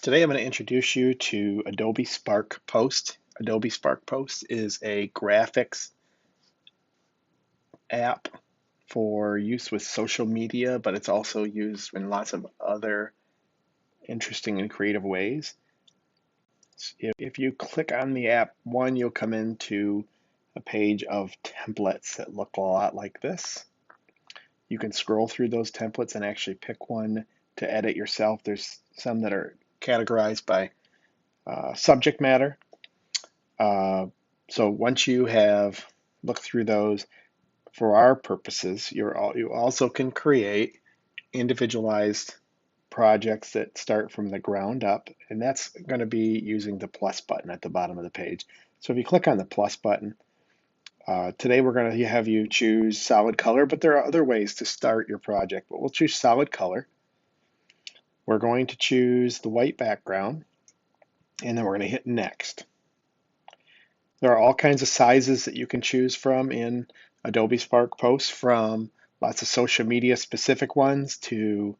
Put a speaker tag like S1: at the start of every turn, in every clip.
S1: Today I'm going to introduce you to Adobe Spark Post. Adobe Spark Post is a graphics app for use with social media, but it's also used in lots of other interesting and creative ways. If you click on the app, you'll come into a page of templates that look a lot like this. You can scroll through those templates and actually pick one to edit yourself. There's some that are categorized by subject matter. So once you have looked through those, for our purposes, you also can create individualized projects that start from the ground up, and that's going to be using the plus button at the bottom of the page. So if you click on the plus button, today we're going to have you choose solid color, but there are other ways to start your project, but we'll choose solid color. We're going to choose the white background, and then we're going to hit next. There are all kinds of sizes that you can choose from in Adobe Spark Post, from lots of social media specific ones to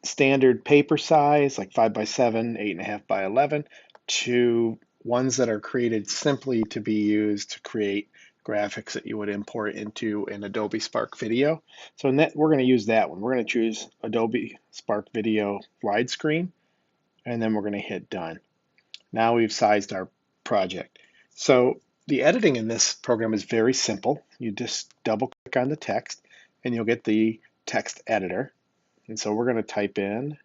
S1: standard paper size like 5x7, 8.5x11, to ones that are created simply to be used to create graphics that you would import into an Adobe Spark Video. So we're going to use that one. We're going to choose Adobe Spark Video widescreen, and then we're going to hit done. Now we've sized our project. So the editing in this program is very simple. You just double click on the text and you'll get the text editor. And so we're going to type in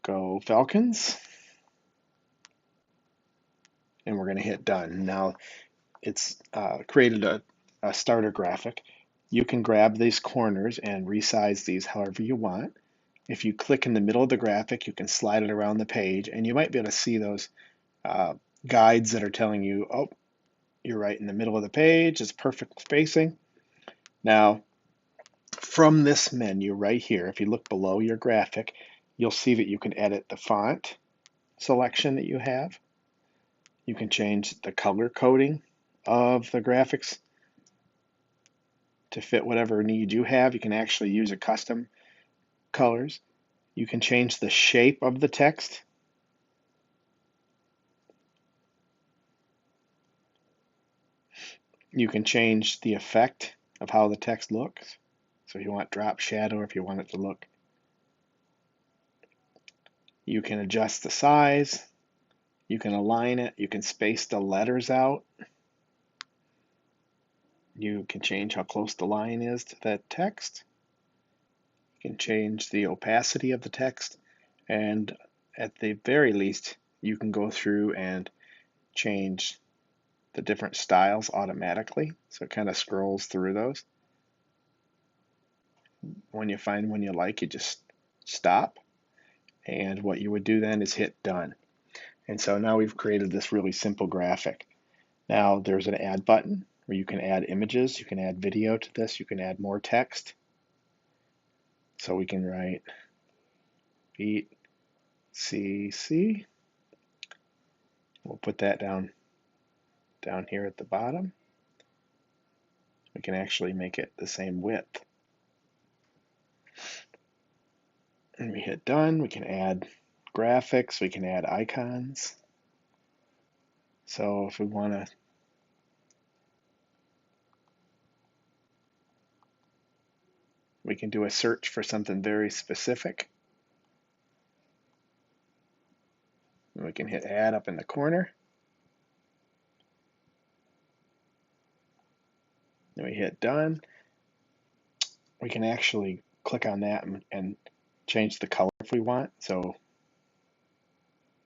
S1: "Go Falcons," and we're going to hit done. Now it's created a starter graphic. You can grab these corners and resize these however you want. If you click in the middle of the graphic, you can slide it around the page, and you might be able to see those guides that are telling you, oh, you're right in the middle of the page, it's perfect spacing. Now, from this menu right here, if you look below your graphic, you'll see that you can edit the font selection that you have. You can change the color coding of the graphics to fit whatever need you have. You can actually use a custom colors. You can change the shape of the text. You can change the effect of how the text looks. So if you want drop shadow, if you want it to look. You can adjust the size. You can align it. You can space the letters out. You can change how close the line is to that text. You can change the opacity of the text. And at the very least, you can go through and change the different styles automatically. So it kind of scrolls through those. When you find one you like, you just stop. And what you would do then is hit done. And so now we've created this really simple graphic. Now there's an add button where you can add images, you can add video to this, you can add more text. So we can write beat CC. We'll put that down here at the bottom. We can actually make it the same width. And we hit done. We can add graphics, we can add icons. So if we want to we can do a search for something very specific. And we can hit add up in the corner. Then we hit done. We can actually click on that and change the color if we want. So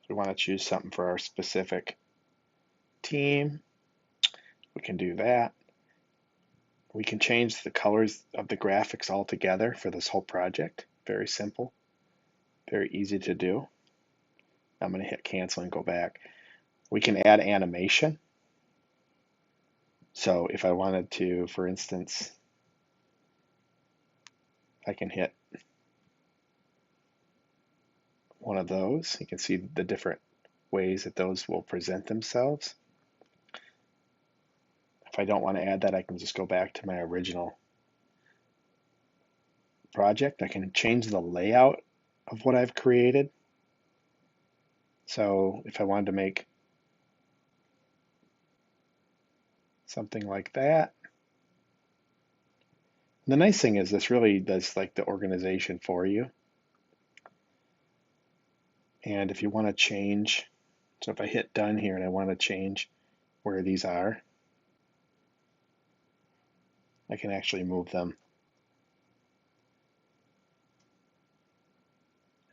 S1: if we want to choose something for our specific team, we can do that. We can change the colors of the graphics altogether for this whole project. Very simple, very easy to do. I'm going to hit cancel and go back. We can add animation. So if I wanted to, for instance, I can hit one of those. You can see the different ways that those will present themselves. If I don't want to add that, I can just go back to my original project. I can change the layout of what I've created. So if I wanted to make something like that, the nice thing is this really does like the organization for you. And if you want to change, so if I hit done here and I want to change where these are, I can actually move them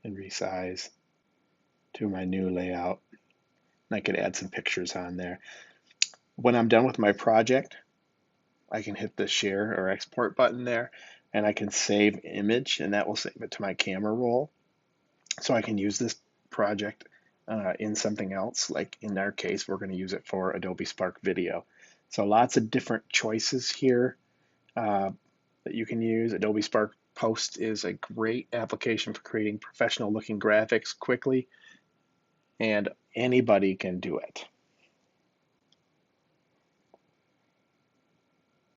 S1: and resize to my new layout. And I could add some pictures on there. When I'm done with my project, I can hit the share or export button there and I can save image, and that will save it to my camera roll. So I can use this project in something else. Like in our case, we're going to use it for Adobe Spark Video. So lots of different choices here that you can use. Adobe Spark Post is a great application for creating professional looking graphics quickly, and anybody can do it.